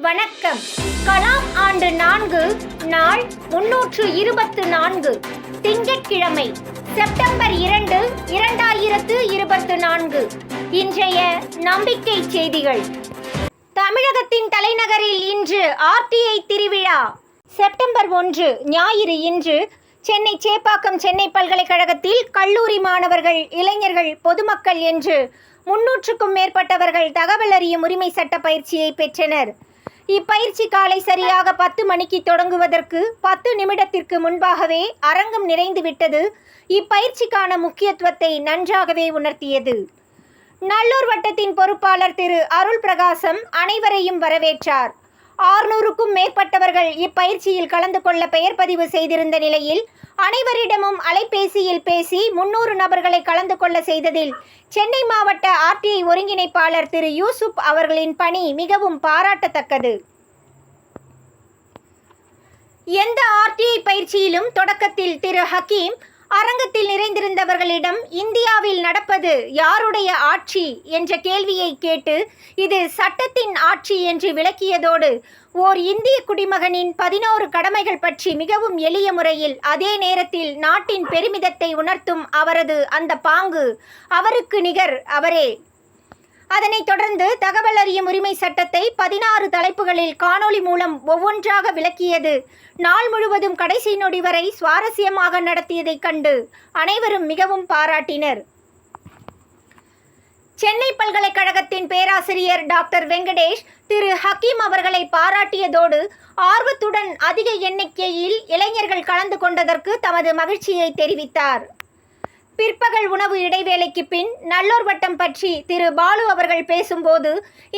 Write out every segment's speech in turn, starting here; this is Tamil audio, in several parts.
வணக்கம். கலாம் ஆண்டு 4 நாள் 324 திங்கட்கிழமை செப்டம்பர் 2, 2024. இன்றைய நம்பிக்கை செய்திகள். தமிழகத்தின் தலைநகரில் இன்று RTI திருவிழா. செப்டம்பர் 1 ஞாயிறு இன்று சென்னை சேப்பாக்கம் சென்னை பல்கலைக்கழகத்தில் கல்லூரி மாணவர்கள், இளைஞர்கள், பொதுமக்கள் என்று 300க்கும் மேற்பட்டவர்கள் தகவல் அறியும் உரிமை சட்ட பயிற்சியை பெற்றனர். இப்பயிற்சி காலை சரியாக 10 மணிக்கு தொடங்குவதற்கு 10 நிமிடத்திற்கு முன்பாகவே அரங்கம் நிறைந்துவிட்டது. இப்பயிற்சிக்கான முக்கியத்துவத்தை நன்றாகவே உணர்த்தியது. நல்லூர் வட்டத்தின் பொறுப்பாளர் திரு அருள் பிரகாசம் அனைவரையும் வரவேற்றார். 600க்கும் மேற்பட்டவர்கள் இப்பயிற்சியில் கலந்து கொள்ள பெயர் பதிவு செய்திருந்த நிலையில் அனைவரிடமும் அலைபேசியில் பேசி 300 நபர்களை கலந்து கொள்ள செய்ததில் சென்னை மாவட்ட RTI ஒருங்கிணைப்பாளர் திரு யூசுப் அவர்களின் பணி மிகவும் பாராட்டத்தக்கது. எந்த RTI பயிற்சியிலும் தொடக்கத்தில் திரு ஹக்கீம் அரங்கத்தில் நிறைந்திருந்தவர்களிடம் இந்தியாவில் நடப்பது யாருடைய ஆட்சி என்ற கேள்வியை கேட்டு இது சட்டத்தின் ஆட்சி என்று விளக்கியதோடு ஓர் இந்திய குடிமகனின் 11 கடமைகள் பற்றி மிகவும் எளிய முறையில் அதே நேரத்தில் நாட்டின் பெருமிதத்தை உணர்த்தும் அவரது அந்த பாங்கு அவருக்கு நிகர் அவரே. அதனைத் தொடர்ந்து தகவல் அறியும் உரிமை சட்டத்தை 16 தலைப்புகளில் காணொளி மூலம் ஒவ்வொன்றாக விளக்கியது. நாள் முழுவதும் கடைசி நொடி வரை சுவாரஸ்யமாக நடத்தியதைக் கண்டு அனைவரும் மிகவும் பாராட்டினர். சென்னை பல்கலைக்கழகத்தின் பேராசிரியர் டாக்டர் வெங்கடேஷ் திரு ஹக்கீம் அவர்களை பாராட்டியதோடு ஆர்வத்துடன் அதிக எண்ணிக்கையில் இளைஞர்கள் கலந்து கொண்டதற்கு தமது மகிழ்ச்சியை தெரிவித்தார். பிற்பகல் உணவு இடைவேளைக்கு பின் நல்லூர் வட்டம் பற்றி திரு பாலு அவர்கள் பேசும்போது,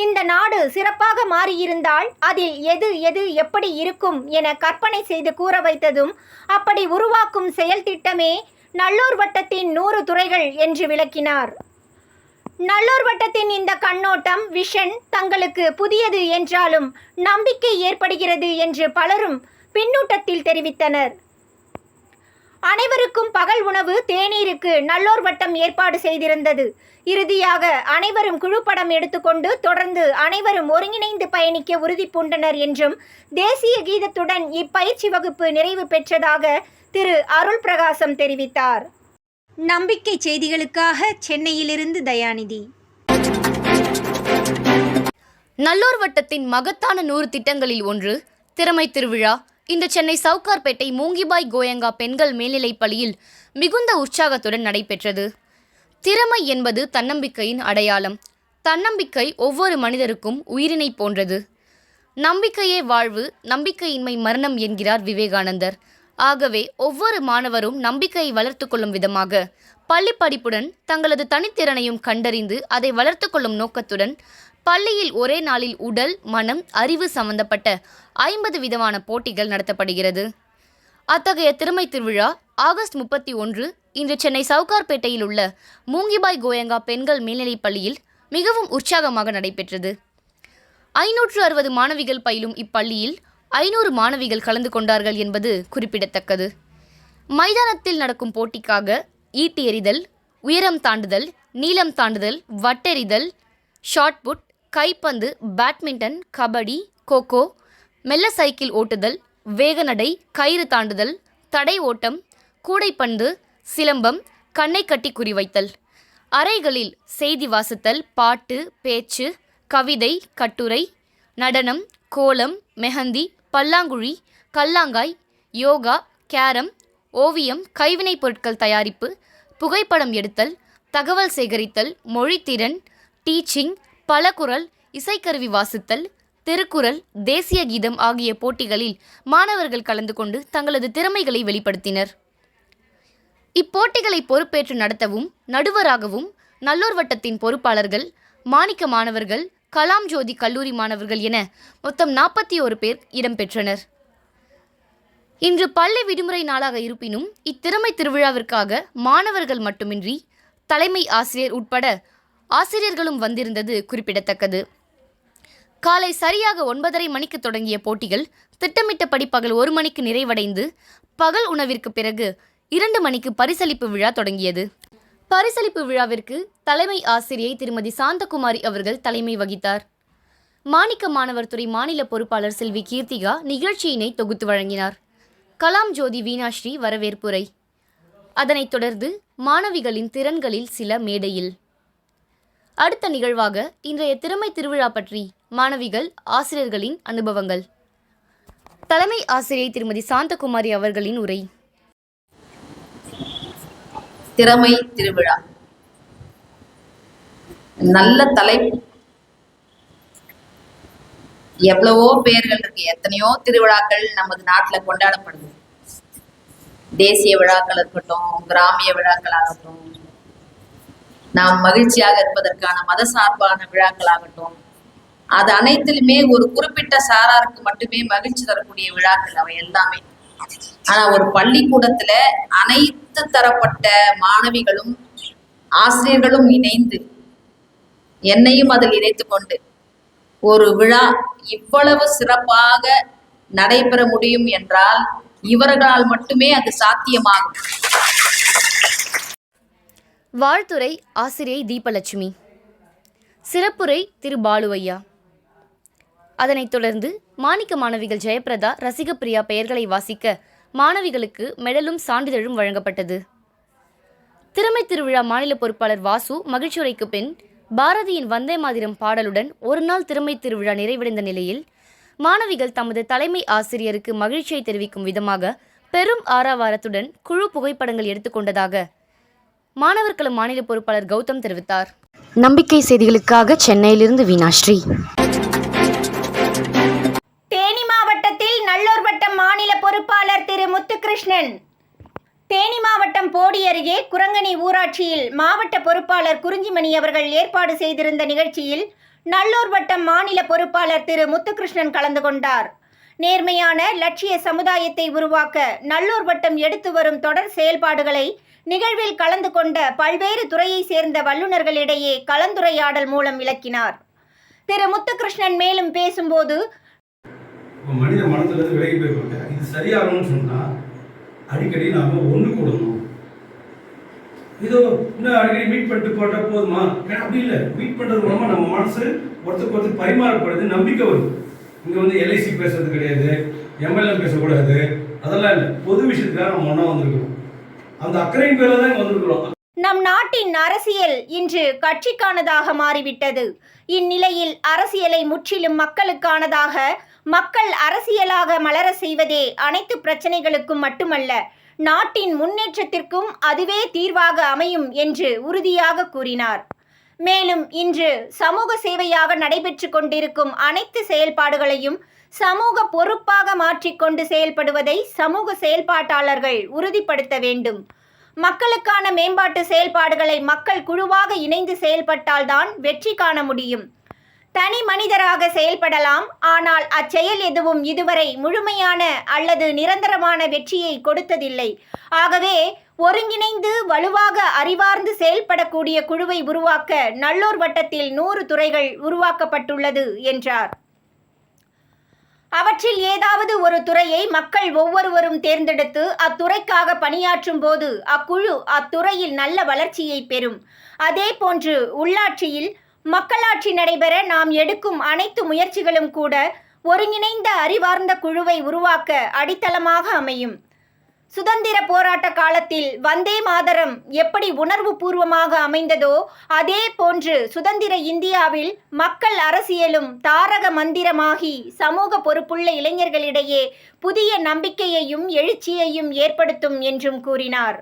இந்த நாடு சிறப்பாக மாறியிருந்தால் அதில் எது எப்படி இருக்கும் என கற்பனை செய்து கூற வைத்ததும் அப்படி உருவாக்கும் செயல் திட்டமே நல்லூர் வட்டத்தின் 100 துறைகள் என்று விளக்கினார். நல்லூர் வட்டத்தின் இந்த கண்ணோட்டம், விஷன் தங்களுக்கு புதியது என்றாலும் நம்பிக்கை ஏற்படுகிறது என்று பலரும் பின்னூட்டத்தில் தெரிவித்தனர். அனைவருக்கும் பகல் உணவு, தேநீருக்கு நல்லூர் வட்டம் ஏற்பாடு செய்திருந்தது. இறுதியாக அனைவரும் குழுப்படம் எடுத்துக்கொண்டு தொடர்ந்து அனைவரும் ஒருங்கிணைந்து பயணிக்க உறுதி பூண்டனர் என்றும் தேசிய கீதத்துடன் இப்பயிற்சி வகுப்பு நிறைவு பெற்றதாக திரு அருள் பிரகாசம் தெரிவித்தார். நம்பிக்கை செய்திகளுக்காக சென்னையிலிருந்து தயாநிதி. நல்லூர் வட்டத்தின் மகத்தான 100 திட்டங்களில் ஒன்று திறமை திருவிழா இந்த சென்னை சவுகார்பேட்டை மூங்கிபாய் கோயங்கா பெண்கள் மேல்நிலைப் பள்ளியில் மிகுந்த உற்சாகத்துடன் நடைபெற்றது. திறமை என்பது தன்னம்பிக்கையின் அடையாளம். தன்னம்பிக்கை ஒவ்வொரு மனிதருக்கும் உயிரினை போன்றது. நம்பிக்கையே வாழ்வு, நம்பிக்கையின்மை மரணம் என்கிறார் விவேகானந்தர். ஆகவே ஒவ்வொரு மாணவரும் நம்பிக்கையை வளர்த்து கொள்ளும் விதமாக பள்ளி படிப்புடன் தங்களது தனித்திறனையும் கண்டறிந்து அதை வளர்த்து கொள்ளும் நோக்கத்துடன் பள்ளியில் ஒரே நாளில் உடல், மனம், அறிவு சம்பந்தப்பட்ட 50 விதமான போட்டிகள் நடத்தப்படுகிறது. அத்தகைய திறமை திருவிழா ஆகஸ்ட் 31 இன்று சென்னை சவுகார்பேட்டையில் உள்ள மூங்கிபாய் கோயங்கா பெண்கள் மேல்நிலைப் பள்ளியில் மிகவும் உற்சாகமாக நடைபெற்றது. 560 மாணவிகள் பயிலும் இப்பள்ளியில் 500 மாணவிகள் கலந்து கொண்டார்கள் என்பது குறிப்பிடத்தக்கது. மைதானத்தில் நடக்கும் போட்டிக்காக ஈட்டி எறிதல், உயரம் தாண்டுதல், நீளம் தாண்டுதல், வட்டெறிதல், ஷாட்புட், கைப்பந்து, பேட்மிண்டன், கபடி, கோகோ, மெல்ல சைக்கிள் ஓட்டுதல், வேகநடை, கயிறு தாண்டுதல், தடை ஓட்டம், கூடைப்பந்து, சிலம்பம், கண்ணை கட்டி குறிவைத்தல், அறைகளில் செய்தி வாசித்தல், பாட்டு, பேச்சு, கவிதை, கட்டுரை, நடனம், கோலம், மெஹந்தி, பல்லாங்குழி, கல்லாங்காய், யோகா, கேரம், ஓவியம், கைவினைப் பொருட்கள் தயாரிப்பு, புகைப்படம் எடுத்தல், தகவல் சேகரித்தல், மொழித்திறன், டீச்சிங், பலகுரல், இசைக்கருவி வாசித்தல், திருக்குறள், தேசிய கீதம் ஆகிய போட்டிகளில் மாணவர்கள் கலந்து கொண்டு தங்களது திறமைகளை வெளிப்படுத்தினர். இப்போட்டிகளை பொறுப்பேற்று நடத்தவும் நடுவராகவும் நல்லூர் வட்டத்தின் பொறுப்பாளர்கள், மாணிக்க மாணவர்கள், கலாம் ஜோதி கல்லூரி மாணவர்கள் என மொத்தம் 41 பேர் இடம்பெற்றனர். இன்று பள்ளி விடுமுறை நாளாக இருப்பினும் இத்திறமை திருவிழாவிற்காக மாணவர்கள் மட்டுமின்றி தலைமை ஆசிரியர் உட்பட ஆசிரியர்களும் வந்திருந்தது குறிப்பிடத்தக்கது. காலை சரியாக 9:30 மணிக்கு தொடங்கிய போட்டிகள் திட்டமிட்டபடி பகல் 1 மணிக்கு நிறைவடைந்து பகல் உணவிற்கு பிறகு 2 மணிக்கு பரிசளிப்பு விழா தொடங்கியது. பரிசளிப்பு விழாவிற்கு தலைமை ஆசிரியை திருமதி சாந்தகுமாரி அவர்கள் தலைமை வகித்தார். மாணிக்க மாணவர் துறை மாநில பொறுப்பாளர் செல்வி கீர்த்திகா நிகழ்ச்சியினை தொகுத்து வழங்கினார். கலாம் ஜோதி வீணாஸ்ரீ வரவேற்புரை. அதனைத் தொடர்ந்து மாணவிகளின் திறன்களில் சில மேடையில். அடுத்த நிகழ்வாக இன்றைய திறமை திருவிழா பற்றி மாணவிகள் ஆசிரியர்களின் அனுபவங்கள். தலைமை ஆசிரியை திருமதி சாந்தகுமாரி அவர்களின் உரை. திறமை திருவிழா நல்ல தலைப்பு. எவ்வளவோ பெயர்கள் இருக்கு, எத்தனையோ திருவிழாக்கள் நமது நாட்டில் கொண்டாடப்படுது. தேசிய விழாக்கள் இருக்கட்டும், கிராமிய விழாக்கள் ஆகட்டும், நாம் மகிழ்ச்சியாக இருப்பதற்கான மத சார்பான விழாக்கள் ஆகட்டும், அது அனைத்திலுமே ஒரு குறிப்பிட்ட சாராருக்கு மட்டுமே மகிழ்ச்சி தரக்கூடிய விழாக்கள் அவை எல்லாமே. ஆனா ஒரு பள்ளிக்கூடத்துல அனைத்து தரப்பட்ட மாணவிகளும் ஆசிரியர்களும் இணைந்து என்னையும் அதில் இணைத்து கொண்டு ஒரு விழா இவ்வளவு சிறப்பாக நடைபெற முடியும் என்றால் இவர்களால் மட்டுமே அது சாத்தியமாகும். வாழ்த்துரை ஆசிரியை தீபலட்சுமி. சிறப்புரை திரு பாலுவையா. அதனைத் தொடர்ந்து மாணிக்க மாணவிகள் ஜெயபிரதா, ரசிகப்பிரியா பெயர்களை வாசிக்க மாணவிகளுக்கு மெடலும் சான்றிதழும் வழங்கப்பட்டது. திறமை திருவிழா மாநில பொறுப்பாளர் வாசு மகிழ்ச்சியுரைக்கு பின் பாரதியின் வந்தே மாதிரம் பாடலுடன் ஒரு நாள் திறமை திருவிழா நிறைவடைந்த நிலையில் மாணவிகள் தமது தலைமை ஆசிரியருக்கு மகிழ்ச்சியை தெரிவிக்கும் விதமாக பெரும் ஆரவாரத்துடன் குழு புகைப்படங்கள் எடுத்துக்கொண்டதாக மாணவர் கள மாநில பொறுப்பாளர் கௌதம் தெரிவித்தார். நம்பிக்கை செய்திகளுக்காக சென்னையிலிருந்து வீணாஸ்ரீ. தேனி மாவட்டத்தில் நல்லூர் வட்டம் மாநில பொறுப்பாளர் திரு முத்துகிருஷ்ணன். தேனி மாவட்டம் போடி அருகே குரங்கணி ஊராட்சியில் மாவட்ட பொறுப்பாளர் குறிஞ்சிமணி அவர்கள் ஏற்பாடு செய்திருந்த நிகழ்ச்சியில் நல்லூர் வட்டம் மாநில பொறுப்பாளர் திரு முத்துகிருஷ்ணன் கலந்து கொண்டார். நேர்மையான லட்சிய சமுதாயத்தை உருவாக்க நல்லூர் வட்டம் எடுத்து வரும் தொடர் செயல்பாடுகளை நிகழ்வில் கலந்து கொண்ட பல்வேறு துறையை சேர்ந்த வல்லுநர்களிடையே கலந்துரையாடல் மூலம் விளக்கினார். திரு முத்துகிருஷ்ணன் மேலும் பேசும்போது, மனித மனத்திலிருந்து விலகி போயிருப்பாங்க. இது சரியாகணும்னு சொன்னா அடிக்கடி நாம ஒன்று கூடணும். இதோ இன்னும் அடிக்கடி மீட் பண்ணிட்டு போட்டா போதுமா? அப்படி இல்லை. மீட் பண்றது மூலமா நம்ம மனசு ஒருத்தருக்கு ஒருத்தர் பரிமாறப்படுது, நம்பிக்கை வருது. இங்க வந்து எல்ஐசி பேசுறது கிடையாது, எம்எல்ஏ பேசக்கூடாது, அதெல்லாம் இல்லை. பொது விஷயத்துக்காக நம்ம ஒன்றா வந்திருக்கிறோம். அந்த அக்கறையின் பேர்ல தான் வந்திருக்கிறோம். நம் நாட்டின் அரசியல் இன்று கட்சிக்கானதாக மாறிவிட்டது. இந்நிலையில் அரசியலை முற்றிலும் மக்களுக்கானதாக, மக்கள் அரசியலாக மலர செய்வதே அனைத்து பிரச்சனைகளுக்கும் மட்டுமல்ல, நாட்டின் முன்னேற்றத்திற்கும் அதுவே தீர்வாக அமையும் என்று உறுதியாக கூறினார். மேலும் இன்று சமூக சேவையாக நடைபெற்று கொண்டிருக்கும் அனைத்து செயல்பாடுகளையும் சமூக பொறுப்பாக மாற்றிக்கொண்டு செயல்படுவதை சமூக செயல்பாட்டாளர்கள் உறுதிப்படுத்த வேண்டும். மக்களுக்கான மேம்பாட்டு செயல்பாடுகளை மக்கள் குழுவாக இணைந்து செயல்பட்டால்தான் வெற்றி காண முடியும். தனி மனிதராக செயல்படலாம், ஆனால் அச்செயல் எதுவும் இதுவரை முழுமையான அல்லது நிரந்தரமான வெற்றியை கொடுத்ததில்லை. ஆகவே ஒருங்கிணைந்து வலுவாக அறிவார்ந்து செயல்படக்கூடிய குழுவை உருவாக்க நல்லூர் வட்டத்தில் 100 துறைகள் உருவாக்கப்பட்டுள்ளது என்றார். அவற்றில் ஏதாவது ஒரு துறையை மக்கள் ஒவ்வொருவரும் தேர்ந்தெடுத்து அத்துறைக்காக பணியாற்றும் போது அக்குழு அத்துறையில் நல்ல வளர்ச்சியை பெறும். அதே போன்று உள்ளாட்சியில் மக்களாட்சி நடைபெற நாம் எடுக்கும் அனைத்து முயற்சிகளும் கூட ஒருங்கிணைந்த அறிவார்ந்த குழுவை உருவாக்க அடித்தளமாக அமையும். சுதந்திர போராட்ட காலத்தில் வந்தே மாதரம் எப்படி உணர்வு பூர்வமாக அமைந்ததோ அதே போன்று சுதந்திர இந்தியாவில் மக்கள் அரசியலும் தாரக மந்திரமாகி சமூக பொறுப்புள்ள இளைஞர்களிடையே புதிய நம்பிக்கையையும் எழுச்சியையும் ஏற்படுத்தும் என்றும் கூறினார்.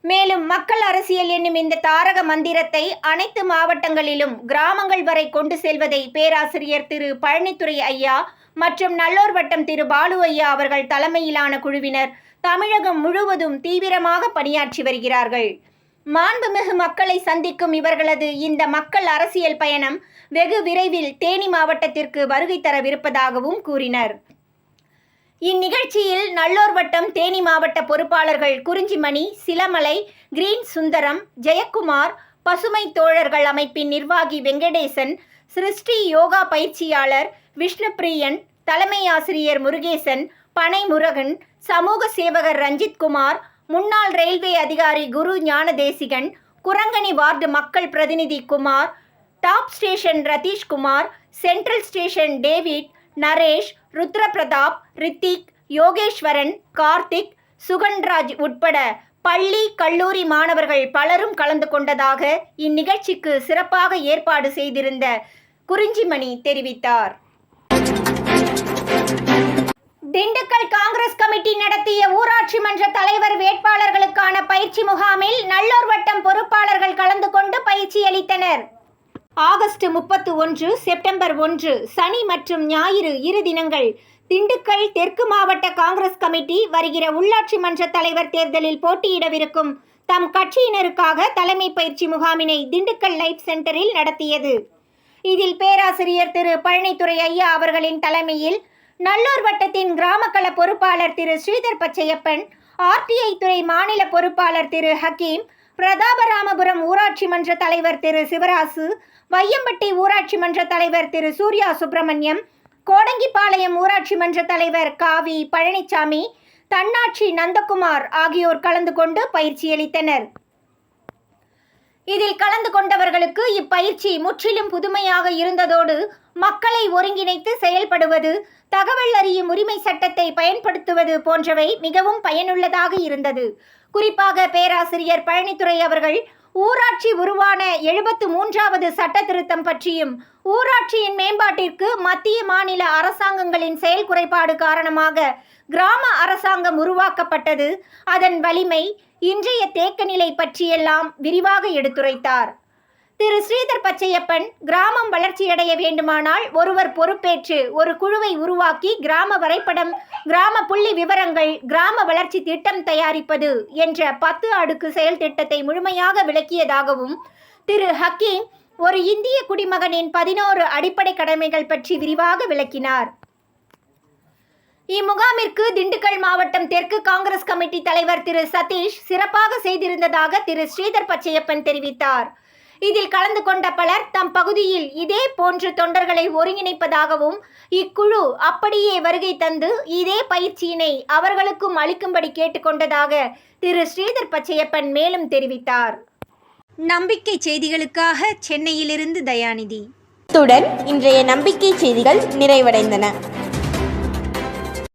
மேலும் மக்கள் அரசியல் என்னும் இந்த தாரக மந்திரத்தை அனைத்து மாவட்டங்களிலும் கிராமங்கள் வரை கொண்டு செல்வதை பேராசிரியர் திரு பழனித்துறை ஐயா மற்றும் நல்லூர் வட்டம் திரு பாலு ஐயா அவர்கள் தலைமையிலான குழுவினர் தமிழகம் முழுவதும் தீவிரமாக பணியாற்றி வருகிறார்கள். மாண்புமிகு மக்களை சந்திக்கும் இவர்களது இந்த மக்கள் அரசியல் பயணம் வெகு விரைவில் தேனி மாவட்டத்திற்கு வருகை தரவிருப்பதாகவும் கூறினர். இந்நிகழ்ச்சியில் நல்லூர் வட்டம் தேனி மாவட்ட பொறுப்பாளர்கள் குறிஞ்சிமணி, சிலமலை, கிரீன் சுந்தரம், ஜெயக்குமார், பசுமை தோழர்கள் அமைப்பின் நிர்வாகி வெங்கடேசன், சிருஷ்டி யோகா பயிற்சியாளர் விஷ்ணுபிரியன், தலைமை ஆசிரியர் முருகேசன், பனை முருகன், சமூக சேவகர் ரஞ்சித்குமார், முன்னாள் ரயில்வே அதிகாரி குரு ஞானதேசிகன், குரங்கணி வார்டு மக்கள் பிரதிநிதி Kumar, top station Ratheeshkumar, central station David, Naresh, Rudraprathap, Rithik, Yogeswaran, Karthik, Suganraj உட்பட பள்ளி கல்லூரி மாணவர்கள் பலரும் கலந்து கொண்டதாக இந்நிகழ்ச்சிக்கு சிறப்பாக ஏற்பாடு செய்திருந்த குறிஞ்சிமணி தெரிவித்தார். திண்டுக்கல் காங்கிரஸ் கமிட்டி நடத்திய ஊராட்சி மன்ற தலைவர் வேட்பாளர்களுக்கான பயிற்சி முகாமில் நல்லூர் வட்டம் பொறுப்பாளர்கள் கலந்து கொண்டு பயிற்சி அளித்தனர். ஆகஸ்ட் 31, செப்டம்பர் 1 சனி மற்றும் ஞாயிறு இரு தினங்கள் திண்டுக்கல் தெற்கு மாவட்ட காங்கிரஸ் கமிட்டி வருகிற உள்ளாட்சி மன்ற தலைவர் தேர்தலில் போட்டியிடவிருக்கும் தம் கட்சியினருக்காக தலைமை பயிற்சி முகாமினை திண்டுக்கல் லைஃப் சென்டரில் நடத்தியது. இதில் பேராசிரியர் திரு பழனித்துறை ஐயா அவர்களின் தலைமையில் நல்லூர் வட்டத்தின் கிராமக்கள பொறுப்பாளர் திரு ஸ்ரீதர் பச்சையப்பன், ஆர்டிஐ துறை மாநில பொறுப்பாளர் திரு ஹக்கீம், பிரதாபராமபுரம் ஊராட்சி மன்ற தலைவர் திரு சிவராசு, வையம்பட்டி ஊராட்சி மன்ற தலைவர் திரு சூர்யா சுப்பிரமணியம், கோடங்கிபாளையம் ஊராட்சி மன்ற தலைவர் காவி பழனிசாமி, தன்னாட்சி நந்தகுமார் ஆகியோர் கலந்து கொண்டு பயிற்சியளித்தனர். இதில் கலந்து கொண்டவர்களுக்கு இப்பயிற்சி முற்றிலும் புதுமையாக இருந்ததோடு மக்களை ஒருங்கிணைத்து செயல்படுவது, தகவல் அறியும் உரிமை சட்டத்தை பயன்படுத்துவது போன்றவை மிகவும் பயனுள்ளதாக இருந்தது. குறிப்பாக பேராசிரியர் பழனித்துறை அவர்கள் ஊராட்சி உருவான 73வது சட்ட திருத்தம் பற்றியும், ஊராட்சியின் மேம்பாட்டிற்கு மத்திய மாநில அரசாங்கங்களின் செயல் குறைபாடு காரணமாக கிராம அரசாங்கம் உருவாக்கப்பட்டது, அதன் வலிமை, இன்றைய தேக்கநிலை பற்றியெல்லாம் விரிவாக எடுத்துரைத்தார். திரு ஸ்ரீதர் பச்சையப்பன், கிராமம் வளர்ச்சியடைய வேண்டுமானால் ஒருவர் பொறுப்பேற்று ஒரு குழுவை உருவாக்கி கிராம வரைபடம், கிராம புள்ளி விவரங்கள், கிராம வளர்ச்சி திட்டம் தயாரிப்பது என்ற 10 அடுக்கு செயல் திட்டத்தை முழுமையாக விளக்கியதாகவும், திரு ஹக்கீம் ஒரு இந்திய குடிமகனின் 11 அடிப்படை கடமைகள் பற்றி விரிவாக விளக்கினார். இம்முகாமிற்கு திண்டுக்கல் மாவட்டம் தெற்கு காங்கிரஸ் கமிட்டி தலைவர் திரு சதீஷ் சிறப்பாக செய்திருந்ததாக திரு ஸ்ரீதர் பச்சையப்பன் தெரிவித்தார். இதில் கலந்து கொண்ட பலர் தம் பகுதியில் இதே போன்ற தொண்டர்களை ஒருங்கிணைப்பதாகவும், இக்குழு அப்படியே வருகை தந்து இதே பயிற்சியினை அவர்களுக்கும் அளிக்கும்படி கேட்டுக்கொண்டதாக திரு ஸ்ரீதர் பச்சையப்பன் மேலும் தெரிவித்தார். நம்பிக்கை செய்திகளுக்காக சென்னையிலிருந்து தயாநிதி. இத்துடன் இன்றைய நம்பிக்கை செய்திகள் நிறைவடைந்தன.